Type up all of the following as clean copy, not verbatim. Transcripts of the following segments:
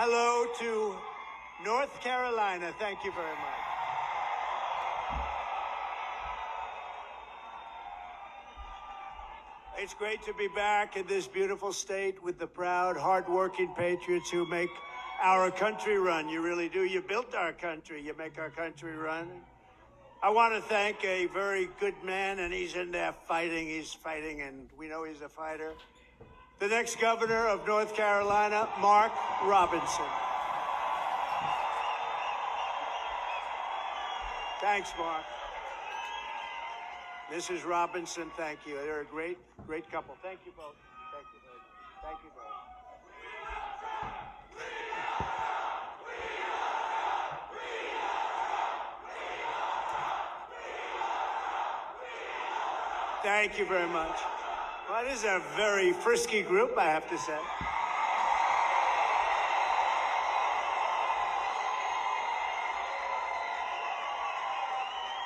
Hello to North Carolina. Thank you very much. It's great to be back in this beautiful state with the proud, hardworking patriots who make our country run. You really do. You built our country. You make our country run. I want to thank a very good man, and he's in there fighting. He's fighting, and we know he's a fighter. The next governor of North Carolina, Mark Robinson. Thanks, Mark. Mrs. Robinson, thank you. They're a great couple. Thank you both. Thank you very much. Thank you both. Thank you very much. Well, this is a very frisky group, I have to say.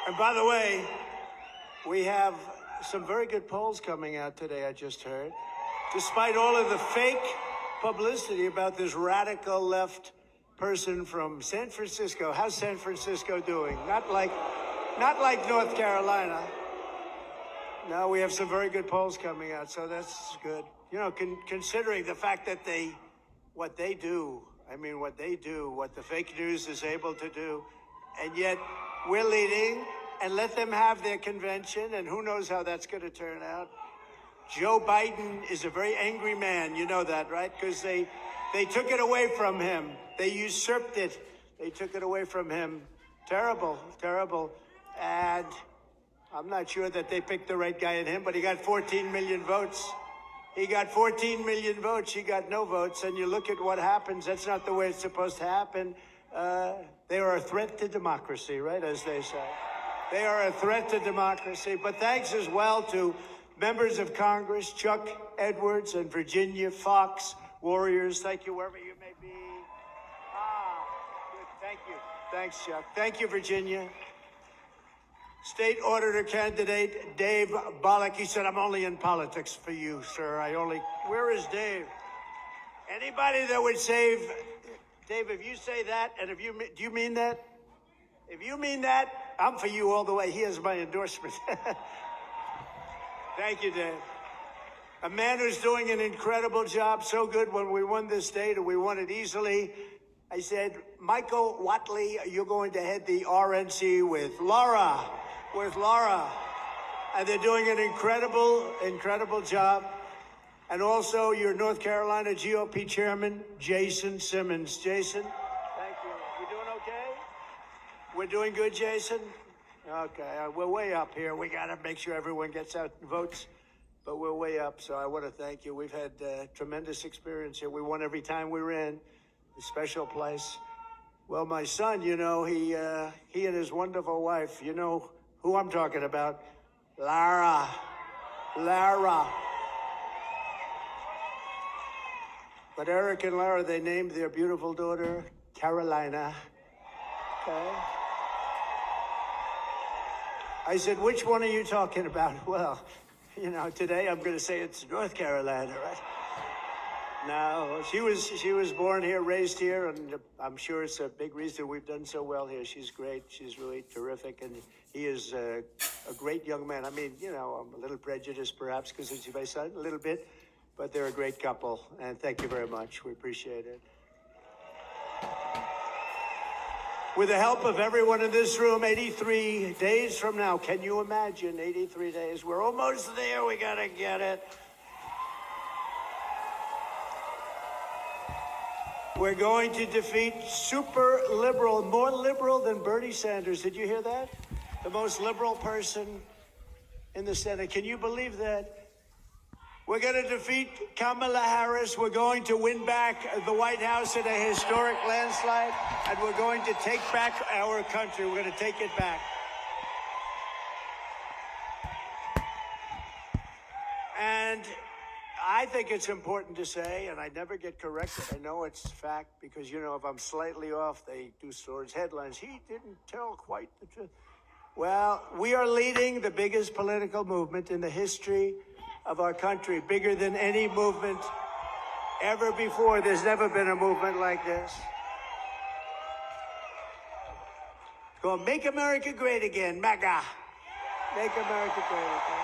And by the way, we have some very good polls coming out today, I just heard. Despite all of the fake publicity about this radical left person from San Francisco. How's San Francisco doing? Not like North Carolina. No, we have some very good polls coming out, so that's good. You know, considering the fact that what they do, what the fake news is able to do, and yet we're leading, and let them have their convention, and who knows how that's going to turn out. Joe Biden is a very angry man, you know that, right? Because they took it away from him. They usurped it. They took it away from him. Terrible, terrible. And I'm not sure that they picked the right guy in him, but he got 14 million votes. He got 14 million votes. He got no votes. And you look at what happens. That's not the way it's supposed to happen. They are a threat to democracy, right, as they say. They are a threat to democracy. But thanks as well to members of Congress, Chuck Edwards and Virginia Fox, warriors. Thank you, wherever you may be. Good. Thank you. Thanks, Chuck. Thank you, Virginia. State Auditor candidate Dave Bollock. He said, I'm only in politics for you, sir. Where is Dave? Anybody that would save, Dave, if you say that, and do you mean that? If you mean that, I'm for you all the way. He has my endorsement. Thank you, Dave. A man who's doing an incredible job, so good when we won this state, and we won it easily. I said, Michael Watley, you're going to head the RNC with Laura. And they're doing an incredible job. And also your North Carolina GOP chairman, Jason Simmons. Jason, thank you. You doing okay? We're doing good, Jason? Okay, we're way up here. We got to make sure everyone gets out and votes, but we're way up, so I want to thank you. We've had tremendous experience here. We won every time we were in. A special place. Well, my son, you know, he and his wonderful wife, you know who I'm talking about, Lara. But Eric and Lara, they named their beautiful daughter Carolina. Okay. I said, which one are you talking about? Well, you know, today I'm going to say it's North Carolina, right? No, she was born here, raised here, and I'm sure it's a big reason we've done so well here. She's great. She's really terrific, and he is a great young man. I mean, you know, I'm a little prejudiced perhaps because he's my son, a little bit, but they're a great couple, and thank you very much. We appreciate it. With the help of everyone in this room, 83 days from now, can you imagine 83 days? We're almost there. We got to get it. We're going to defeat super liberal, more liberal than Bernie Sanders. Did you hear that? The most liberal person in the Senate. Can you believe that? We're going to defeat Kamala Harris. We're going to win back the White House in a historic landslide. And we're going to take back our country. We're going to take it back. And I think it's important to say, and I never get corrected. I know it's fact because, you know, if I'm slightly off, they do stories, headlines. He didn't tell quite the truth. Well, we are leading the biggest political movement in the history of our country, bigger than any movement ever before. There's never been a movement like this. It's called Make America Great Again, MAGA. Make America Great Again.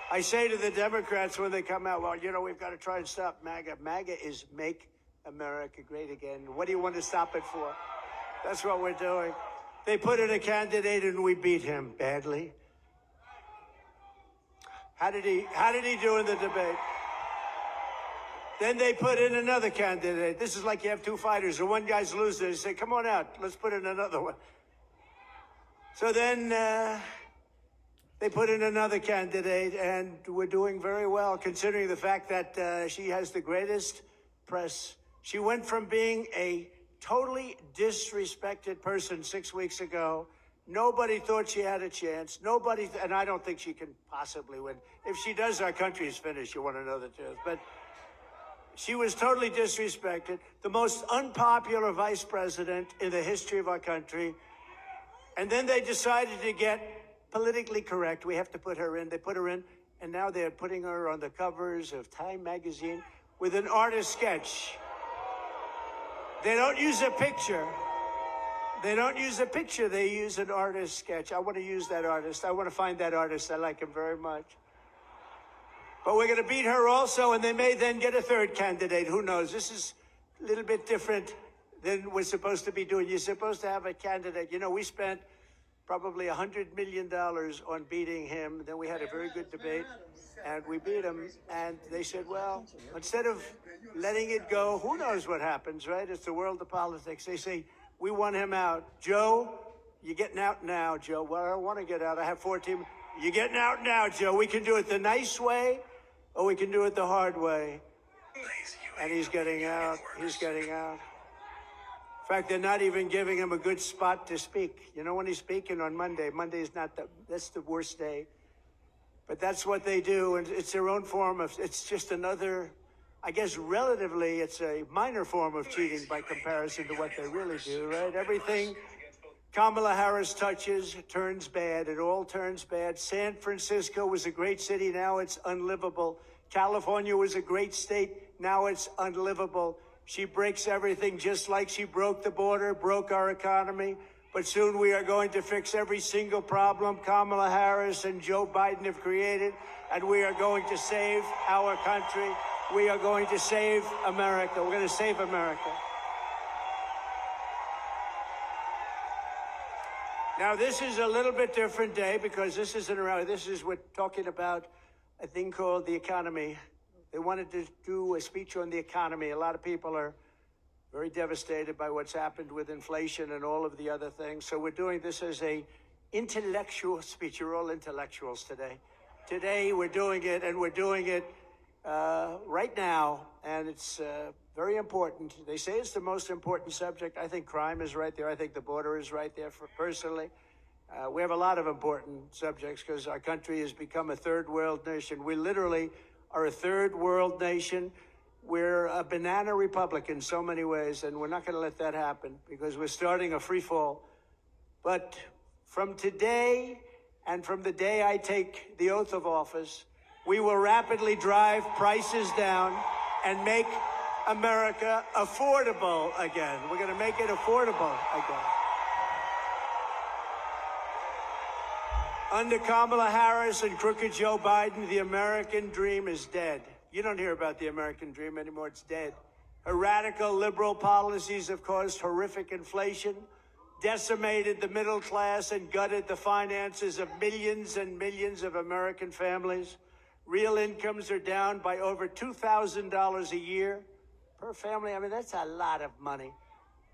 I say to the Democrats when they come out, well, you know, we've got to try and stop MAGA. MAGA is Make America Great Again. What do you want to stop it for? That's what we're doing. They put in a candidate and we beat him badly. How did he do in the debate? Then they put in another candidate. This is like you have two fighters and one guy's losing. They say, come on out, let's put in another one. So then they put in another candidate, and we're doing very well, considering the fact that she has the greatest press. She went from being a totally disrespected person 6 weeks ago. Nobody thought she had a chance. Nobody, and I don't think she can possibly win. If she does, our country is finished. You want to know the truth. But she was totally disrespected. The most unpopular vice president in the history of our country. And then they decided to get politically correct. We have to put her in. They put her in, and now they're putting her on the covers of Time magazine with an artist sketch. They don't use a picture. They don't use a picture. They use an artist sketch. I want to use that artist. I want to find that artist. I like him very much. But we're going to beat her also, and they may then get a third candidate. Who knows? This is a little bit different than we're supposed to be doing. You're supposed to have a candidate. You know, we spent probably $100 million on beating him. Then we had a very good debate, and we beat him. And they said, well, instead of letting it go, who knows what happens, right? It's the world of politics. They say, we want him out. Joe, you're getting out now, Joe. Well, I don't want to get out. I have 14. You're getting out now, Joe. We can do it the nice way, or we can do it the hard way. And he's getting out. He's getting out. In fact, they're not even giving him a good spot to speak. You know, when he's speaking on Monday, Monday's not that's the worst day. But that's what they do, and it's their own form of, it's just another, I guess relatively, it's a minor form of cheating by comparison to what they really do, right? Everything Kamala Harris touches turns bad. It all turns bad. San Francisco was a great city. Now it's unlivable. California was a great state. Now it's unlivable. She breaks everything just like she broke the border, broke our economy. But soon we are going to fix every single problem Kamala Harris and Joe Biden have created, and we are going to save our country. We are going to save America. We're going to save America. Now, this is a little bit different day because this isn't around. This is, we're talking about a thing called the economy. They wanted to do a speech on the economy. A lot of people are very devastated by what's happened with inflation and all of the other things. So we're doing this as a intellectual speech. You're all intellectuals today. Today we're doing it, and we're doing it right now, and it's very important. They say it's the most important subject. I think crime is right there. I think the border is right there, personally. We have a lot of important subjects because our country has become a third world nation. We literally are a third world nation. We're a banana republic in so many ways, and we're not going to let that happen because we're starting a free fall. But from today and from the day I take the oath of office, we will rapidly drive prices down and make America affordable again. We're going to make it affordable again. Under Kamala Harris and crooked Joe Biden, the American dream is dead. You don't hear about the American dream anymore. It's dead. Her radical liberal policies have caused horrific inflation, decimated the middle class, and gutted the finances of millions and millions of American families. Real incomes are down by over $2,000 a year per family. I mean, that's a lot of money.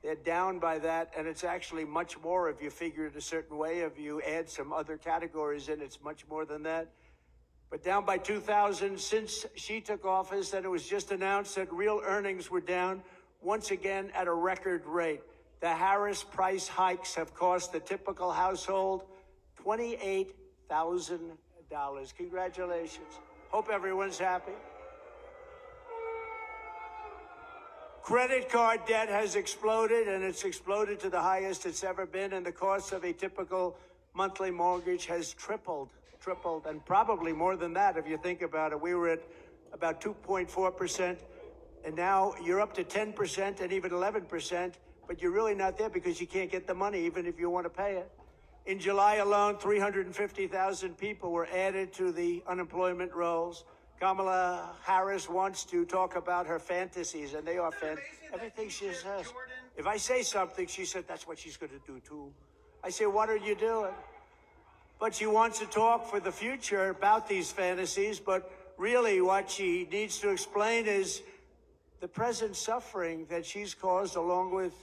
They're down by that, and it's actually much more if you figure it a certain way. If you add some other categories in, it's much more than that. But down by 2,000 since she took office, and it was just announced that real earnings were down once again at a record rate. The Harris price hikes have cost the typical household $28,000. Congratulations. Hope everyone's happy. Credit card debt has exploded, and it's exploded to the highest it's ever been, and the cost of a typical monthly mortgage has tripled. tripled, and probably more than that if you think about it. We were at about 2.4%, and now you're up to 10% and even 11%, but you're really not there because you can't get the money even if you want to pay it. In July alone, 350,000 people were added to the unemployment rolls. Kamala Harris wants to talk about her fantasies, and they are everything she says. If I say something, she said that's what she's going to do too. I say, what are you doing? But she wants to talk for the future about these fantasies, but really what she needs to explain is the present suffering that she's caused along with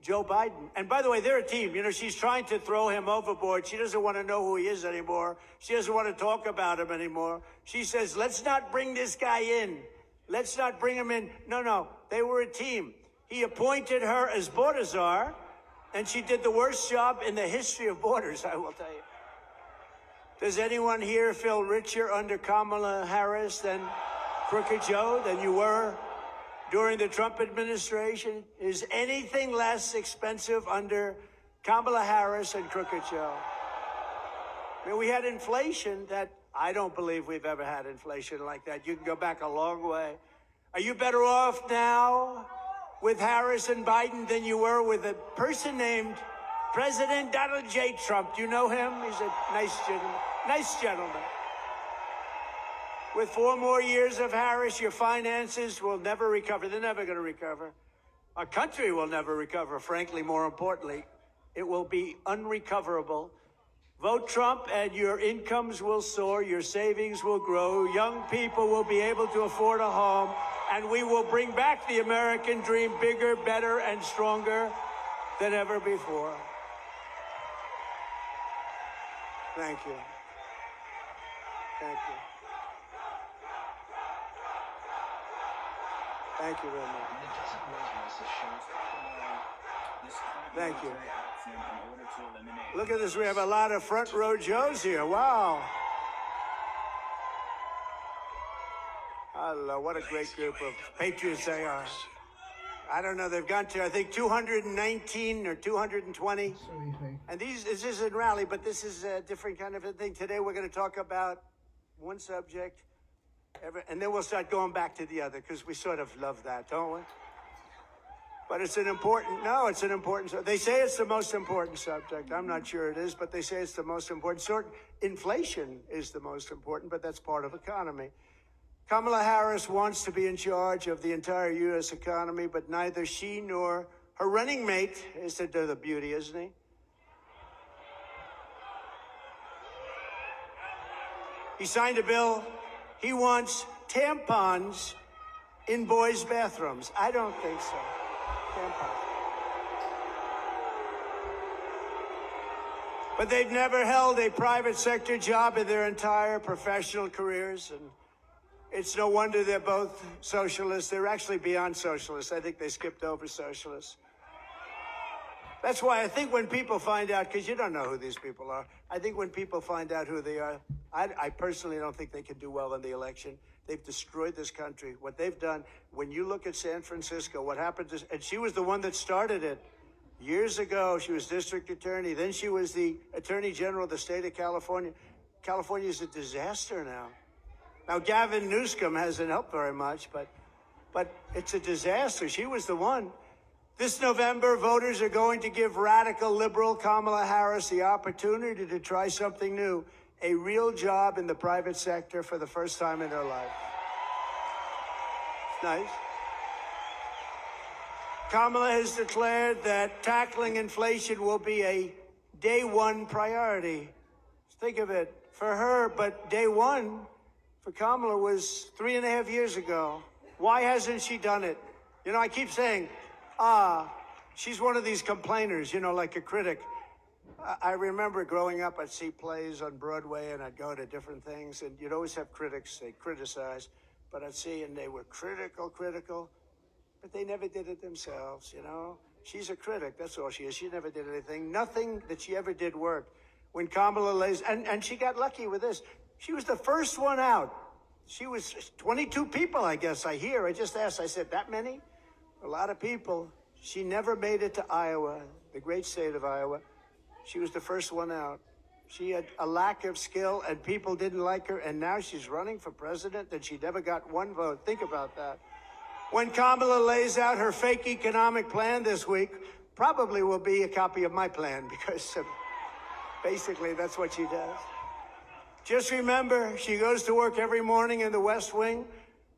Joe Biden. And by the way, they're a team. You know, she's trying to throw him overboard. She doesn't want to know who he is anymore. She doesn't want to talk about him anymore. She says, let's not bring this guy in. Let's not bring him in. No, they were a team. He appointed her as border czar, and she did the worst job in the history of borders, I will tell you. Does anyone here feel richer under Kamala Harris than Crooked Joe, than you were during the Trump administration? Is anything less expensive under Kamala Harris and Crooked Joe? I mean, we had inflation that I don't believe we've ever had inflation like that. You can go back a long way. Are you better off now with Harris and Biden than you were with a person named President Donald J. Trump? Do you know him? He's a nice gentleman. Nice gentleman. With 4 more years of Harris, your finances will never recover. They're never going to recover. Our country will never recover, frankly, more importantly. It will be unrecoverable. Vote Trump and your incomes will soar, your savings will grow, young people will be able to afford a home, and we will bring back the American dream bigger, better, and stronger than ever before. Thank you. Thank you. Thank you very much. Thank you. Look at this. We have a lot of front row Joes here. Wow. Hello. What a great group of patriots they are. I don't know. They've gone to, I think, 219 or 220. And this isn't rally, but this is a different kind of a thing. Today we're going to talk about one subject, and then we'll start going back to the other, because we sort of love that, don't we? But it's an important, they say it's the most important subject. I'm not sure it is, but they say it's the most important. Inflation is the most important, but that's part of economy. Kamala Harris wants to be in charge of the entire U.S. economy, but neither she nor her running mate is the beauty, isn't he? He signed a bill. He wants tampons in boys' bathrooms. I don't think so. Tampons. But they've never held a private sector job in their entire professional careers, and it's no wonder they're both socialists. They're actually beyond socialists. I think they skipped over socialists. That's why I think when people find out, because you don't know who these people are, I think when people find out who they are, I personally don't think they can do well in the election. They've destroyed this country. What they've done, when you look at San Francisco, what happened to, and she was the one that started it. Years ago, she was district attorney. Then she was the attorney general of the state of California. California is a disaster now. Now, Gavin Newsom hasn't helped very much, but it's a disaster. She was the one. This November, voters are going to give radical liberal Kamala Harris the opportunity to try something new, a real job in the private sector for the first time in her life. Nice. Kamala has declared that tackling inflation will be a day one priority. Think of it, for her, but day one for Kamala was 3.5 years ago. Why hasn't she done it? You know, I keep saying, she's one of these complainers, you know, like a critic. I remember growing up, I'd see plays on Broadway and I'd go to different things, and you'd always have critics, they criticize, but I'd see, and they were critical, but they never did it themselves, you know? She's a critic, that's all she is. She never did anything. Nothing that she ever did worked. When Kamala lays, and she got lucky with this. She was the first one out. She was 22 people, I guess, I hear. I just asked, I said, that many? A lot of people. She never made it to Iowa, the great state of Iowa. She was the first one out. She had a lack of skill, and people didn't like her, and now she's running for president, and she never got one vote. Think about that. When Kamala lays out her fake economic plan this week, probably will be a copy of my plan, because basically that's what she does. Just remember, she goes to work every morning in the West Wing.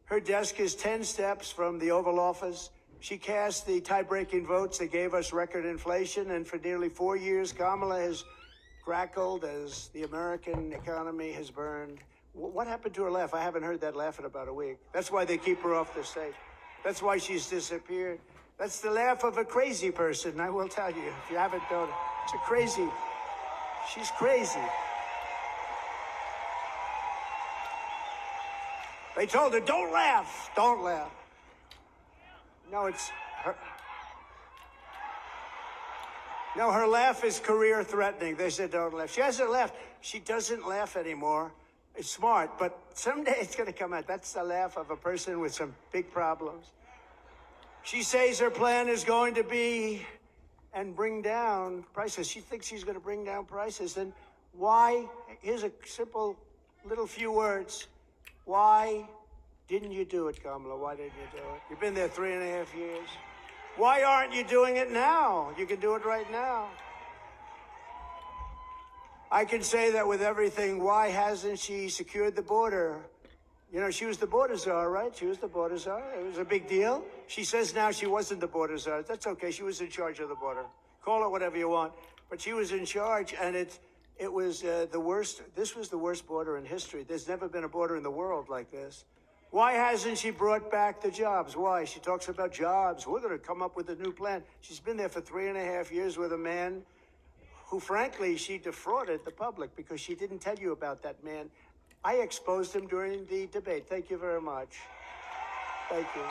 Her desk is 10 steps from the Oval Office. She cast the tie-breaking votes that gave us record inflation, and for nearly 4 years, Kamala has crackled as the American economy has burned. What happened to her laugh? I haven't heard that laugh in about a week. That's why they keep her off the stage. That's why she's disappeared. That's the laugh of a crazy person, I will tell you, if you haven't known it. It's a crazy, she's crazy. They told her, don't laugh, don't laugh. No, it's her. No, her laugh is career-threatening. They said don't laugh. She hasn't laughed. She doesn't laugh anymore. It's smart, but someday it's going to come out. That's the laugh of a person with some big problems. She says her plan is going to be and bring down prices. She thinks she's going to bring down prices. And why? Here's a simple little few words. Why didn't you do it, Kamala? Why didn't you do it? You've been there 3.5 years. Why aren't you doing it now? You can do it right now. I can say that with everything. Why hasn't she secured the border? You know, she was the border czar, right? She was the border czar. It was a big deal. She says now she wasn't the border czar. That's okay. She was in charge of the border. Call it whatever you want. But she was in charge, and it was the worst. This was the worst border in history. There's never been a border in the world like this. Why hasn't she brought back the jobs? Why? She talks about jobs. We're going to come up with a new plan. She's been there for 3.5 years with a man who, frankly, she defrauded the public because she didn't tell you about that man. I exposed him during the debate. Thank you very much. Thank you.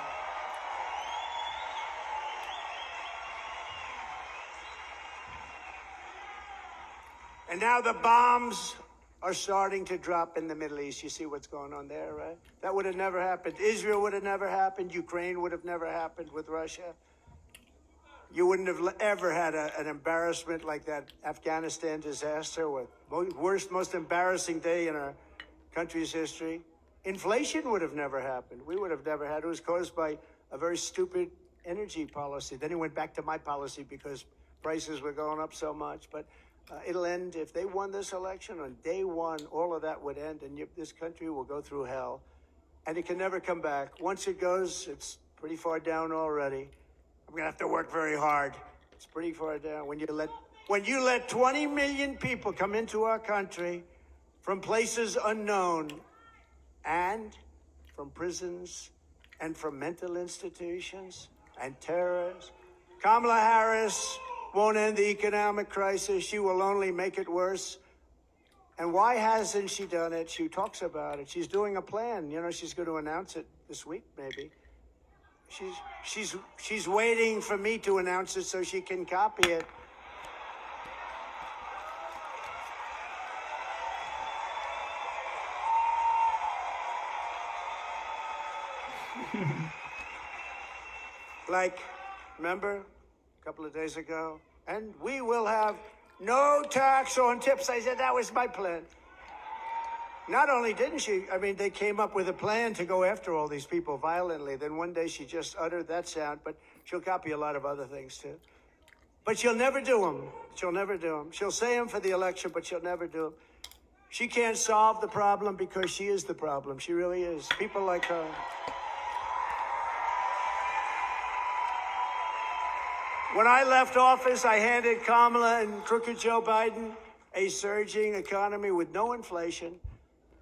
And now the bombs are starting to drop in the Middle East. You see what's going on there, right? That would have never happened. Israel would have never happened. Ukraine would have never happened with Russia. You wouldn't have ever had an embarrassment like that Afghanistan disaster, with worst, most embarrassing day in our country's history. Inflation would have never happened. We would have never had it. It was caused by a very stupid energy policy. Then it went back to my policy because prices were going up so much. But it'll end, if they won this election, on day one, all of that would end, and this country will go through hell. And it can never come back. Once it goes, it's pretty far down already. I'm going to have to work very hard. It's pretty far down. When you let 20 million people come into our country from places unknown, and from prisons, and from mental institutions, and terrorists, Kamala Harris won't end the economic crisis. She will only make it worse. And why hasn't she done it? She talks about it. She's doing a plan. You know, she's going to announce it this week, maybe. She's waiting for me to announce it so she can copy it. Like, remember, a couple of days ago, and we will have no tax on tips. I said that was my plan. Not only didn't she, I mean, they came up with a plan to go after all these people violently. Then one day she just uttered that sound, but she'll copy a lot of other things too. But she'll never do them. She'll never do them. She'll say them for the election, but she'll never do them. She can't solve the problem because she is the problem. She really is. People like her. When I left office, I handed Kamala and crooked Joe Biden a surging economy with no inflation.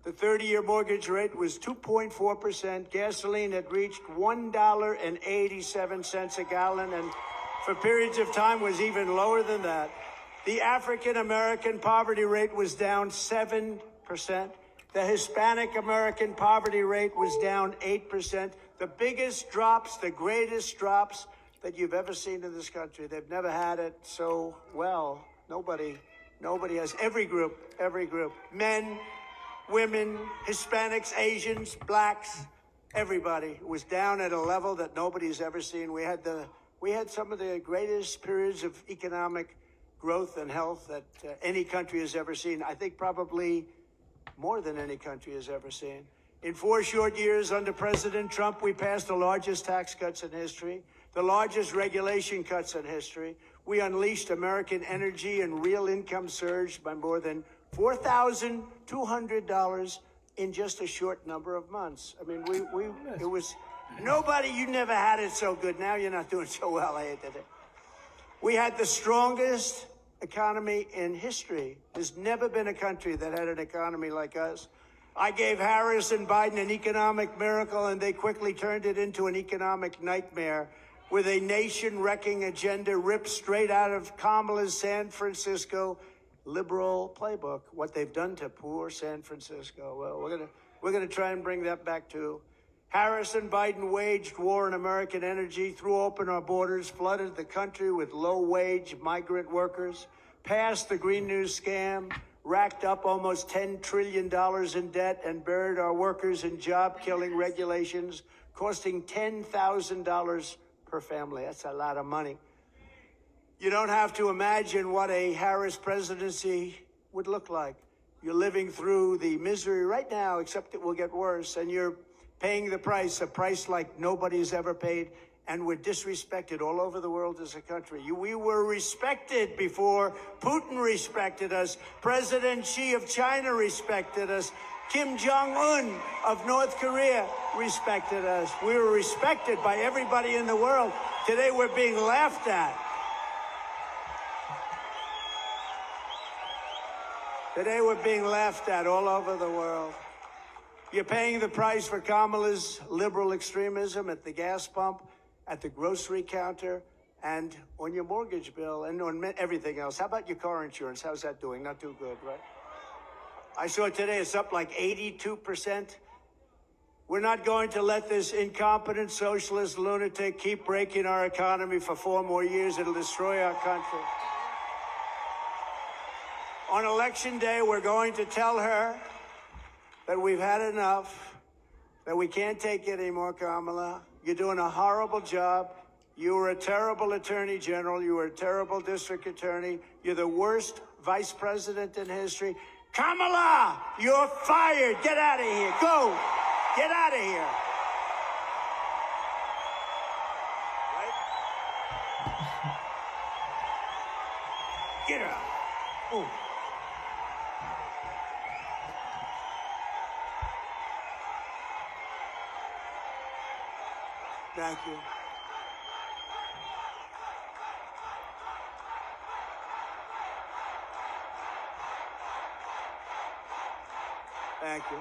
The 30-year mortgage rate was 2.4%. Gasoline had reached $1.87 a gallon, and for periods of time was even lower than that. The African-American poverty rate was down 7%. The Hispanic-American poverty rate was down 8%. The biggest drops, the greatest drops that you've ever seen in this country. They've never had it so well. Nobody has. Every group, men, women, Hispanics, Asians, blacks, everybody was down at a level that nobody's ever seen. We had some of the greatest periods of economic growth and health that any country has ever seen. I think probably more than any country has ever seen. In 4 short years under President Trump, we passed the largest tax cuts in history, the largest regulation cuts in history. We unleashed American energy and real income surged by more than $4,200 in just a short number of months. I mean, it was nobody, you never had it so good. Now you're not doing so well, I hated it. We had the strongest economy in history. There's never been a country that had an economy like us. I gave Harris and Biden an economic miracle, and they quickly turned it into an economic nightmare with a nation-wrecking agenda ripped straight out of Kamala's San Francisco liberal playbook. What they've done to poor San Francisco. Well, we're gonna try and bring that back too. Harris and Biden waged war on American energy, threw open our borders, flooded the country with low-wage migrant workers, passed the Green New scam, racked up almost $10 trillion in debt, and buried our workers in job-killing regulations, costing $10,000 per family. That's a lot of money. You don't have to imagine what a Harris presidency would look like. You're living through the misery right now, except it will get worse, and you're paying the price, a price like nobody's ever paid, and we're disrespected all over the world as a country. We were respected before Putin respected us. President Xi of China respected us. Kim Jong-un of North Korea respected us. We were respected by everybody in the world. Today we're being laughed at. Today we're being laughed at all over the world. You're paying the price for Kamala's liberal extremism at the gas pump, at the grocery counter, and on your mortgage bill, and on everything else. How about your car insurance? How's that doing? Not too good, right? I saw today it's up like 82%. We're not going to let this incompetent socialist lunatic keep breaking our economy for 4 more years. It'll destroy our country. On election day, we're going to tell her that we've had enough, that we can't take it anymore, Kamala. You're doing a horrible job. You were a terrible attorney general. You were a terrible district attorney. You're the worst vice president in history. Kamala, you're fired. Get out of here. Go. Get out of here. Right? Get out. Ooh. Thank you. Thank you.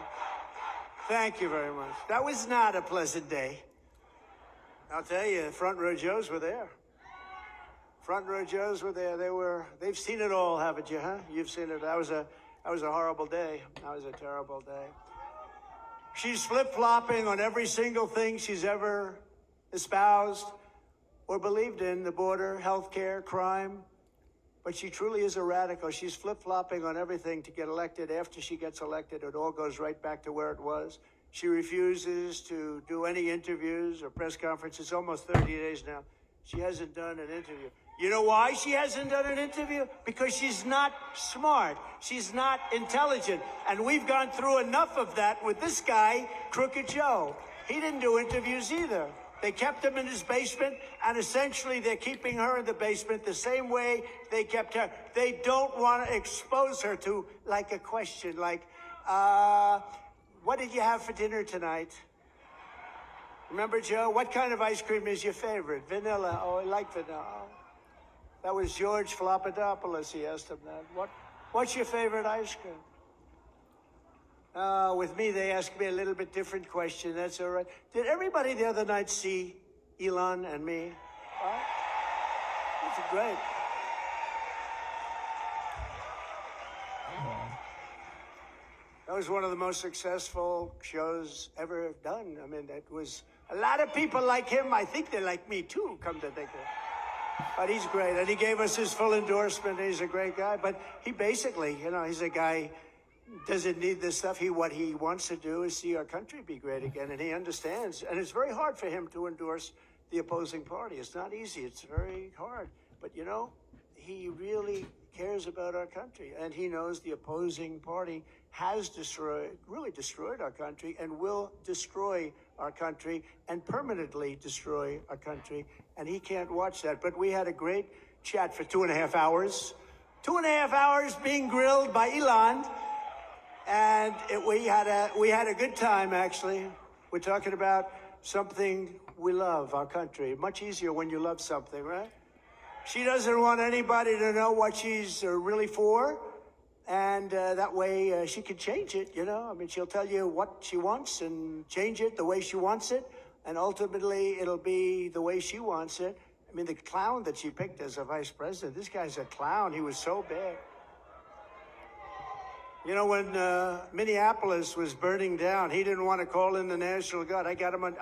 Thank you very much. That was not a pleasant day. I'll tell you, front row Joes were there. Front row Joes were there. They've seen it all, haven't you, huh? You've seen it. That was a horrible day. That was a terrible day. She's flip-flopping on every single thing she's ever espoused or believed in, the border, healthcare, crime. But she truly is a radical. She's flip-flopping on everything to get elected. After she gets elected, it all goes right back to where it was. She refuses to do any interviews or press conferences. Almost 30 days now. She hasn't done an interview. You know why she hasn't done an interview? Because she's not smart. She's not intelligent. And we've gone through enough of that with this guy, Crooked Joe. He didn't do interviews either. They kept him in his basement, and essentially they're keeping her in the basement the same way they kept her. They don't want to expose her to, like, a question like, what did you have for dinner tonight? Remember, Joe, what kind of ice cream is your favorite? Vanilla. Oh, I like vanilla. Oh. That was George Philopodopoulos. He asked him that. What's your favorite ice cream? With me, they asked me a little bit different question. That's all right. Did everybody the other night see Elon and me? Right? That's great. That was one of the most successful shows ever done. I mean, it was a lot of people like him. I think they like me too, come to think of it. But he's great, and he gave us his full endorsement. He's a great guy, but he basically, he's a guy doesn't need this stuff. What he wants to do is see our country be great again, and he understands. And it's very hard for him to endorse the opposing party. It's not easy. It's very hard. But, he really cares about our country, and he knows the opposing party has really destroyed our country and will destroy our country and permanently destroy our country, and he can't watch that. But we had a great chat for 2.5 hours. 2.5 hours being grilled by Elon, and we had a good time, actually. We're talking about something we love, our country. Much easier when you love something, right? She doesn't want anybody to know what she's really for, and that way she can change it, you know? I mean, she'll tell you what she wants and change it the way she wants it, and ultimately it'll be the way she wants it. I mean, the clown that she picked as a vice president, this guy's a clown. He was so bad. You know, when Minneapolis was burning down, he didn't want to call in the National Guard. I got him on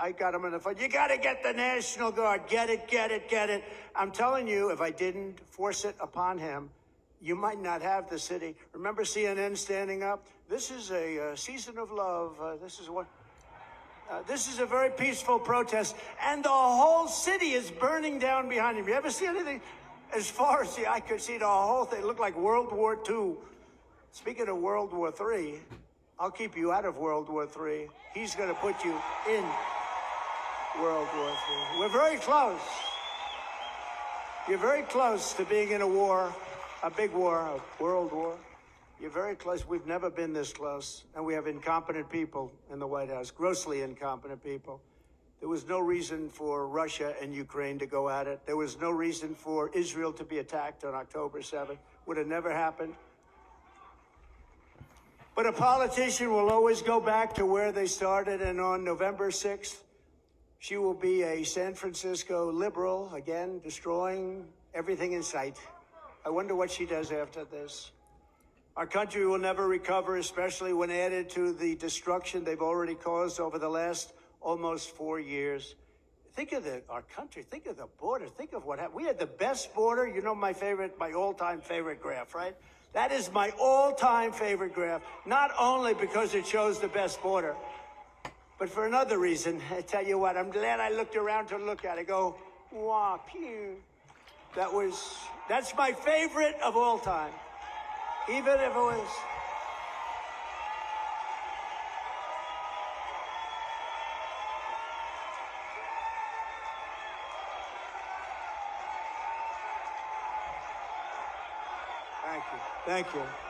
the phone. You got to get the National Guard. Get it, get it, get it. I'm telling you, if I didn't force it upon him, you might not have the city. Remember CNN standing up? This is a season of love. This is a very peaceful protest, and the whole city is burning down behind him. You ever see anything? As far as the eye could see, the whole thing looked like World War II. Speaking of World War III, I'll keep you out of World War III. He's going to put you in World War III. We're very close. You're very close to being in a war, a big war, a world war. You're very close. We've never been this close. And we have incompetent people in the White House, grossly incompetent people. There was no reason for Russia and Ukraine to go at it. There was no reason for Israel to be attacked on October 7th. Would have never happened. But a politician will always go back to where they started, and on November 6th, she will be a San Francisco liberal, again, destroying everything in sight. I wonder what she does after this. Our country will never recover, especially when added to the destruction they've already caused over the last almost 4 years. Think of our country. Think of the border. Think of what happened. We had the best border. You know my all-time favorite graph, right? That is my all-time favorite graph, not only because it shows the best border, but for another reason. I tell you what, I'm glad I looked around to look at it. Go, wow, pew. That's my favorite of all time, even if it was. Thank you. Thank you.